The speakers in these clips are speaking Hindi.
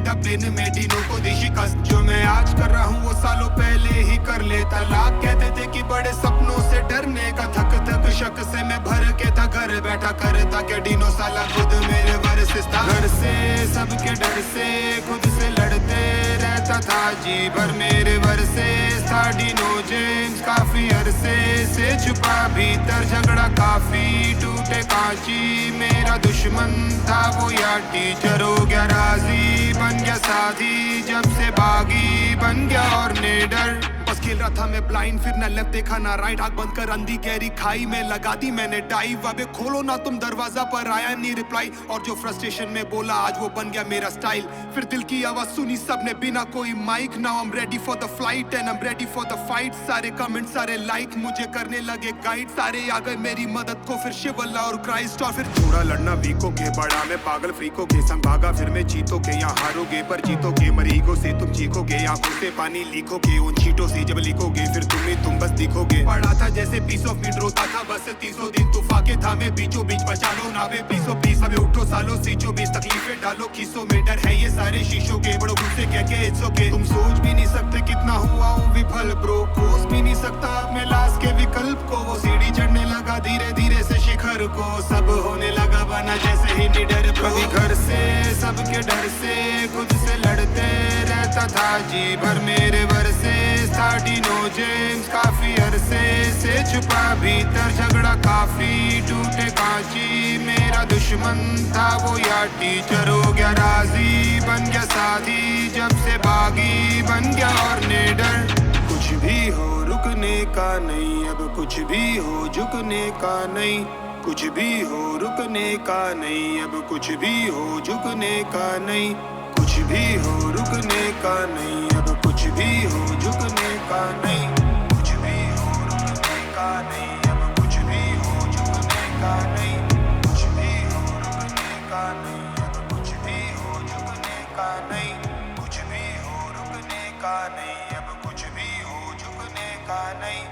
बेटा प्लेन में डिनो को दी शिकस्त। जो मैं आज कर रहा हूँ वो सालों पहले ही कर लेता। लाख कहते थे कि बड़े सपनों से डरने का, थक थक शक से मैं भर के था घर बैठा करता क्या डिनो साला खुद मेरे वर्सेस था। घर से सबके डर से खुद से लड़ते रहता था जी भर मेरे वर्सेस था डिनो जेम्स। काफी अरसे से छुपा भीतर झगड़ा काफी टूटे कांची। मेरा दुश्मन था वो यार टीचर हो गया राजी, बन गया साथी जब से बागी बन गया और नेडर। बस खेल रहा था मैं ब्लाइंड, फिर न लेफ्ट देखा ना राइट, आंख बंद कर अंधी गहरी खाई में लगा दी मैंने डाइव। अबे खोलो ना तुम दरवाजा पर आया नहीं रिप्लाई, और जो फ्रस्ट्रेशन में बोला आज वो बन गया मेरा स्टाइल। फिर दिल की आवाज सुनी सबने बिना कोई mic, now I am ready for the flight and I am ready for the fight. सारे कमेंट सारे लाइक मुझे करने लगे गाइड, सारे आ गए मेरी मदद को फिर शिवल्ला और क्राइस्ट। और फिर थोड़ा लड़ना वीको के बड़ा मैं पागल फ्रीको के संग भागा, फिर मैं जीतोगे यहाँ हारोगे पर जीतोगे मरीगो से तुम चीखोगे, आंखों से पानी लीखोगे उन चीटों से जब लिखोगे फिर तुम बस दिखोगे। पढ़ा था जैसे पीस ऑफ मीट, रोता था बस 300 दिन तूफाके था मैं बीचों बीच, बचा लो नावे पीसो पीस। हमें उठो सालों सीचो बीस तकलीफें डालो खीसों में, डर है ये सारे शीशों के बड़ों गुस्से कह के इट्स ओके। तुम सोच भी नहीं सकते कितना हुआ हूँ विफल ब्रो, कोस भी नहीं सकता अपने लाश के विकल्प को। वो सीढ़ी चढ़ने लगा धीरे धीरे से शिखर को, सब होने लगा बना जैसे ही निडर। कभी घर से सबके डर से खुद से लड़ते रहता था जी भर मेरे वर्सेस था डिनो जेम्स। काफी अरसे से छुपा भीतर झगड़ा काफी टूटे कांची। मेरा दुश्मन था वो यार टीचर हो गया राजी, बन गया साथी जब से बागी बन गया और नेडर। कुछ भी हो रुकने का नहीं अब, कुछ भी हो झुकने का नहीं। कुछ भी हो रुकने का नहीं अब, कुछ भी हो झुकने का नहीं। कुछ भी हो रुकने का नहीं अब, कुछ भी हो झुकने का नहीं। कुछ भी हो रुकने का नहीं अब, कुछ भी हो झुकने का नहीं। कुछ भी हो रुकने का नहीं अब, कुछ भी हो झुकने का नहीं। कुछ भी हो रुकने का नहीं अब, कुछ भी हो झुकने का नहीं।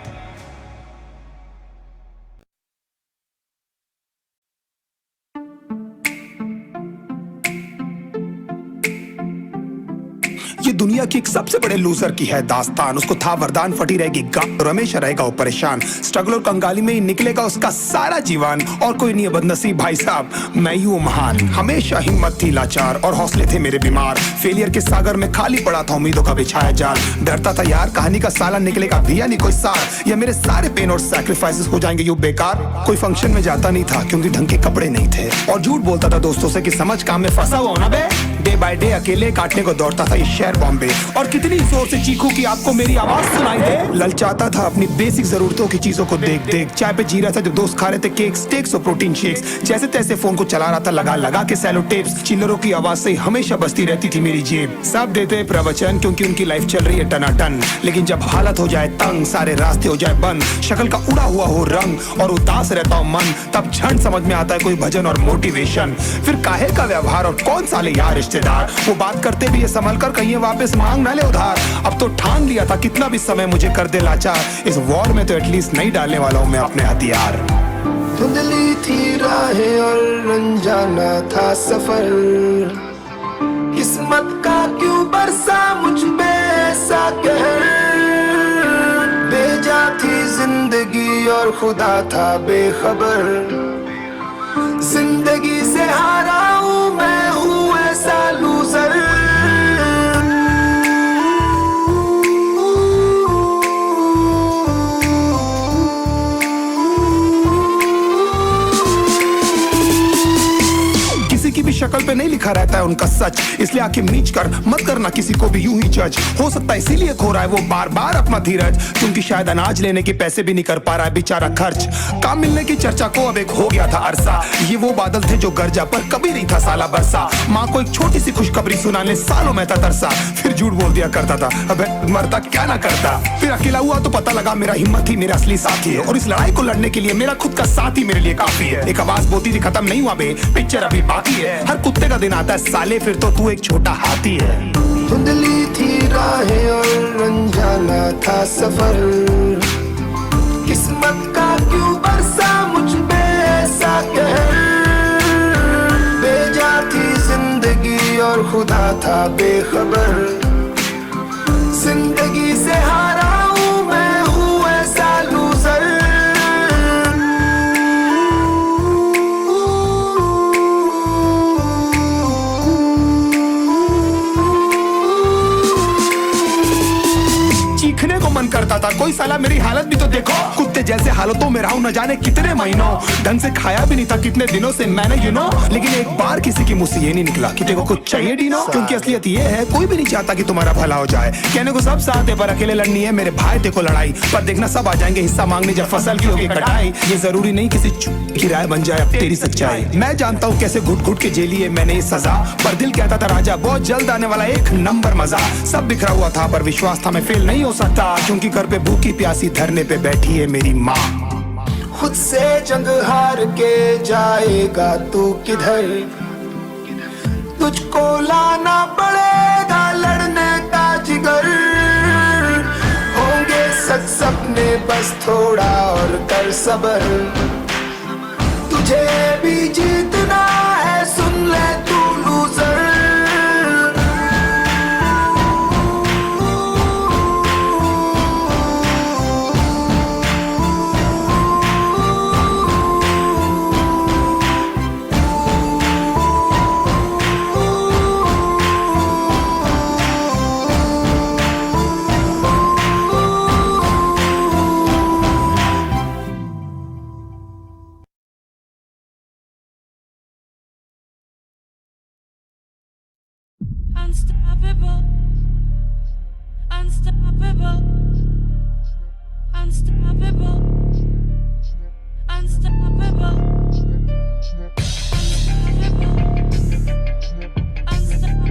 ये दुनिया की एक सबसे बड़े लूजर की है दास्तान। उसको था वरदान फटी रहेगी गांड और हमेशा रहेगा वो परेशान। स्ट्रगल और कंगाली में ही निकलेगा उसका सारा जीवन, और कोई नहीं है बदनसीब भाई साहब, मैं ही हूँ महान। हमेशा हिम्मत थी लाचार और हौसले थे मेरे बीमार। फेलियर के सागर में खाली पड़ा था उम्मीदों का बिछाया जाल। डरता था यार कहानी का साला निकलेगा भी या नहीं कोई सार, या मेरे सारे पेन और सैक्रिफाइसेस हो जाएंगे यूं बेकार। कोई फंक्शन में जाता नहीं था क्योंकि ढंग के कपड़े नहीं थे, और झूठ बोलता था दोस्तों से कि समझ काम में फंसा हुआ ना बे। डे बाय डे अकेले काटने को दौड़ता था ये शहर बॉम्बे, और कितनी जोर से चीखूं कि आपको मेरी आवाज सुनाई दे। ललचाता था अपनी बेसिक जरूरतों की चीजों को देख देख। चाय पे जी रहा था जब दोस्त खा रहे थे केक स्टेक्स और प्रोटीन शेक्स। जैसे तैसे फोन को चला रहा था लगा लगा के सैलो टेप्स। चिल्लरों की आवाज से हमेशा बजती रहती थी मेरी जेब। सब देते प्रवचन क्योंकि उनकी लाइफ चल रही है टनाटन, लेकिन जब हालत हो जाए तंग, सारे रास्ते हो जाए बंद, शक्ल का उड़ा हुआ हो रंग और उदास रहता हो मन, तब क्षण समझ में आता है कोई भजन और मोटिवेशन। फिर काहे का व्यवहार और कौन साले यार रिश्तेदार, वो बात करते भी ये संभल कर कहीं वापस मांग ना ले उधार। अब तो ठान लिया था कितना भी समय मुझे कर दे लाचार, इस वॉर में तो एटलीस्ट नहीं डालने वाला हूँ मैं अपने हथियार। धुंधली थी राहें और अनजाना था सफर, किस्मत का क्यों बरसा मुझ पे ऐसा कहर। बेजा थी जिंदगी और खुदा था बेखबर, जिंदगी से हारा हूँ मैं हूँ ऐसा लूजर। की भी शक्ल पे नहीं लिखा रहता है उनका सच, इसलिए आंखें मीच कर मत करना किसी को भी यूं ही जज। हो सकता है इसीलिए खो रहा है वो बार बार अपना धीरज, क्योंकि शायद अनाज लेने के पैसे भी नहीं कर पा रहा है बेचारा खर्च। काम मिलने की चर्चा को अब एक हो गया था अरसा, ये वो बादल थे जो गरजा पर कभी नहीं था साला बरसा। माँ को एक छोटी सी खुशखबरी सुनाने सालों में था तरसा, फिर झूठ बोल दिया करता था अबे मरता क्या ना करता। फिर अकेला हुआ तो पता लगा मेरा हिम्मत ही मेरा असली साथी है, और इस लड़ाई को लड़ने के लिए मेरा खुद का साथ ही मेरे लिए काफी है। एक आवाज बोलती थी खत्म नहीं हुआ बे, पिक्चर अभी बाकी है। हर कुत्ते का दिन आता है साले, फिर तो तू एक छोटा हाथी है। धुंधली थी राहें और अनजाना था सफर, किस्मत का क्यों बरसा मुझ पे ऐसा कहर। बेजा थी जिंदगी और खुदा था बेखबर। जिंदगी से हारा हूँ मैं, हूँ ऐसा लूजर। चीखने को मन करता था, कोई साला मेरी हालत भी तो देखो। कुत्ते जैसे हालतों में रहा हूं न जाने कितने महीनों, ढंग से खाया भी नहीं था कितने दिनों से मैंने लेकिन एक बार किसी की मुंह से ये नहीं निकला कि तेरे को कुछ चाहिए डीनो। क्योंकि असलियत ये है कोई भी नहीं चाहता कि तुम्हारा भला हो जाए। कहने को सब साथ है पर अकेले लड़नी है मेरे भाई, देखो लड़ाई पर देखना सब आ जाएंगे हिस्सा मांगने जब फसल की होगी कटाई। ये जरूरी नहीं किसी की राय बन जाए अब तेरी सच्चाई। मैं जानता हूँ कैसे घुट घुट के झेली है मैंने ये सजा, पर दिल कहता था राजा बहुत जल्द आने वाला एक नंबर मजा। सब बिखरा हुआ था पर विश्वास था मैं फेल नहीं हो सकता, क्योंकि घर पे भूखी प्यासी धरने पे बैठी है मेरी माँ। खुद से जंग हार के जाएगा तू किधर, तुझको लाना पड़ेगा लड़ने का जिगर। होंगे सच सपने बस थोड़ा और कर सबर, तुझे भी जीतना है सुन ले तू loser. Unstoppable, unstoppable, unstoppable, unstoppable, unstoppable,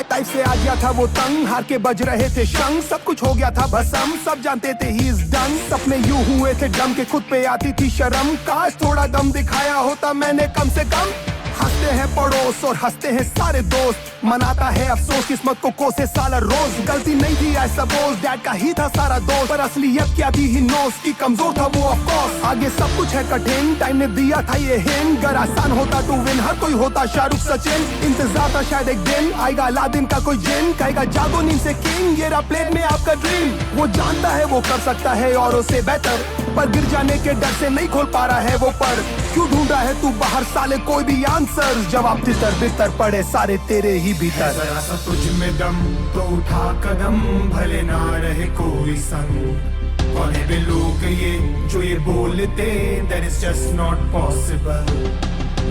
type से आ गया था वो तंग, हार के बज रहे थे शंख, सब कुछ हो गया था भसम, सब जानते थे ही इज डन। सपने यूं हुए थे डम के खुद पे आती थी शर्म, काश थोड़ा दम दिखाया होता मैंने कम से कम। हंसते हैं पड़ोस और हंसते हैं सारे दोस्त, मनाता है अफसोस किस्मत को कोसे साला रोज। गलती नहीं थी आई सपोज डैड का ही था सारा दोस्त, पर असलियत क्या थी ही नोस की कमजोर था वो ऑफ कोर्स। आगे सब कुछ है कठिन, टाइम ने दिया था ये हिंट, अगर आसान होता टू विन हर कोई होता शाहरुख सचिन। इंतजार था शायद एक दिन आएगा अलादीन का कोई जिन, कहेगा जागो नींद से किंग, ये रहा प्लेट में आपका ड्रीम। वो जानता है वो कर सकता है औरों से बेहतर, पर गिर जाने के डर से नहीं खोल पा रहा है वो पर। क्यों ढूंढा है तू बाहर साले कोई भी आंसर, जवाब तितर बितर पड़े सारे तेरे ही भीतर। जरा सा तुझ में दम तो उठा कदम, भले ना रहे कोई संग। कौन है वे लोग ये जो ये बोलते that is just not possible।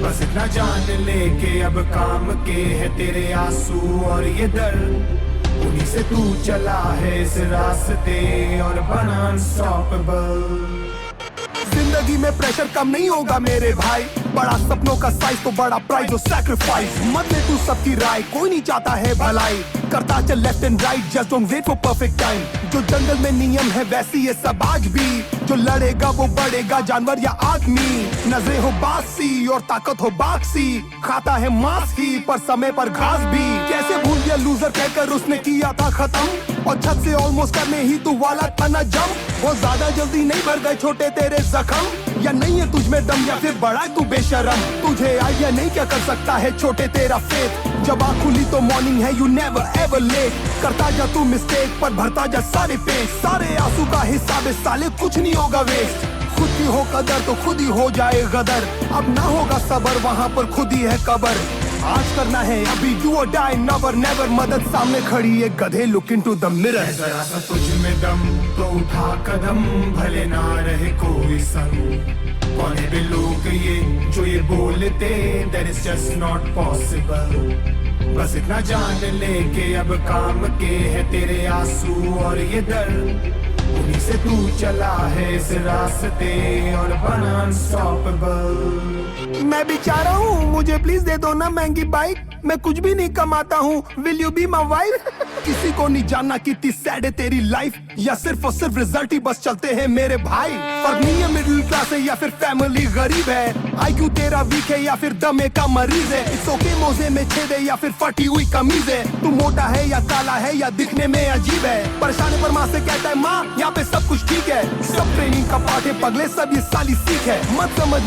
बस इतना जान ले के अब काम के है तेरे आंसू और ये दर्द, उन्हीं से तू चला है इस रास्ते और बना अनस्टॉपेबल। जिंदगी में प्रेशर कम नहीं होगा मेरे भाई, बड़ा सपनों का साइज तो बड़ा प्राइस और सैक्रिफाइस। मत ले तू सबकी राय, कोई नहीं चाहता है भलाई, करता चल left and right just don't wait for perfect time. जो जंगल में नियम है वैसी ये सब आज भी, जो लड़ेगा वो बढ़ेगा जानवर या आदमी। नजरें हो बासी और ताकत हो बाक्सी, खाता है मांस ही पर समय पर घास भी। कैसे भूल गया लूजर कहकर उसने किया था खत्म, और छत से ऑलमोस्ट करने ही तू वाला था ना जम। वो ज्यादा जल्दी नहीं भर गए छोटे तेरे जख्म, या नहीं है तुझ में दम या फिर बड़ा है तू बेशरम। तुझे आइडिया नहीं क्या कर सकता है छोटे तेरा फेथ, जब आँख खुली तो मॉर्निंग है यू नेवर एवर लेट। करता जा तू मिस्टेक पर भरता जा सारे पेज, सारे आंसू का हिसाब है साले कुछ नहीं होगा वेस्ट। खुद की हो कदर तो खुद ही हो जाए गदर, अब ना होगा सबर वहाँ पर खुद ही है कबर। आज करना है अभी डू और डाई नेवर नेवर, मदद सामने खड़ी है गधे लुक इनटू द मिरर। जरा सा तुझ में दम तो उठा कदम, भले ना रहे कोई संग। कौन है वे लोग ये जो ये बोलते that is just not possible। बस इतना जान ले के अब काम के है तेरे आंसू और ये दर्द, उन्हीं से तू चला है इस रास्ते और बना अनस्टॉपेबल। मैं बेचारा हूँ मुझे प्लीज दे दो ना महंगी बाइक, मैं कुछ भी नहीं कमाता हूँ, will you be my wife. किसी को नहीं जानना कितनी सैड है तेरी लाइफ, या सिर्फ और सिर्फ रिजल्ट ही बस चलते हैं मेरे भाई। फर्क नहीं है मिडिल क्लास है या फिर फैमिली गरीब है, आईक्यू तेरा वीक है या फिर दमे का मरीज है। इट्स ओके मोजे में छेद है या फिर फटी हुई कमीज है, तू मोटा है या काला है या दिखने में अजीब है। परेशान पर माँ से कहता है माँ यहाँ पे सब कुछ ठीक है, सब ट्रेनिंग का पार्ट है पगले, सब ये साली सीख है। मत समझना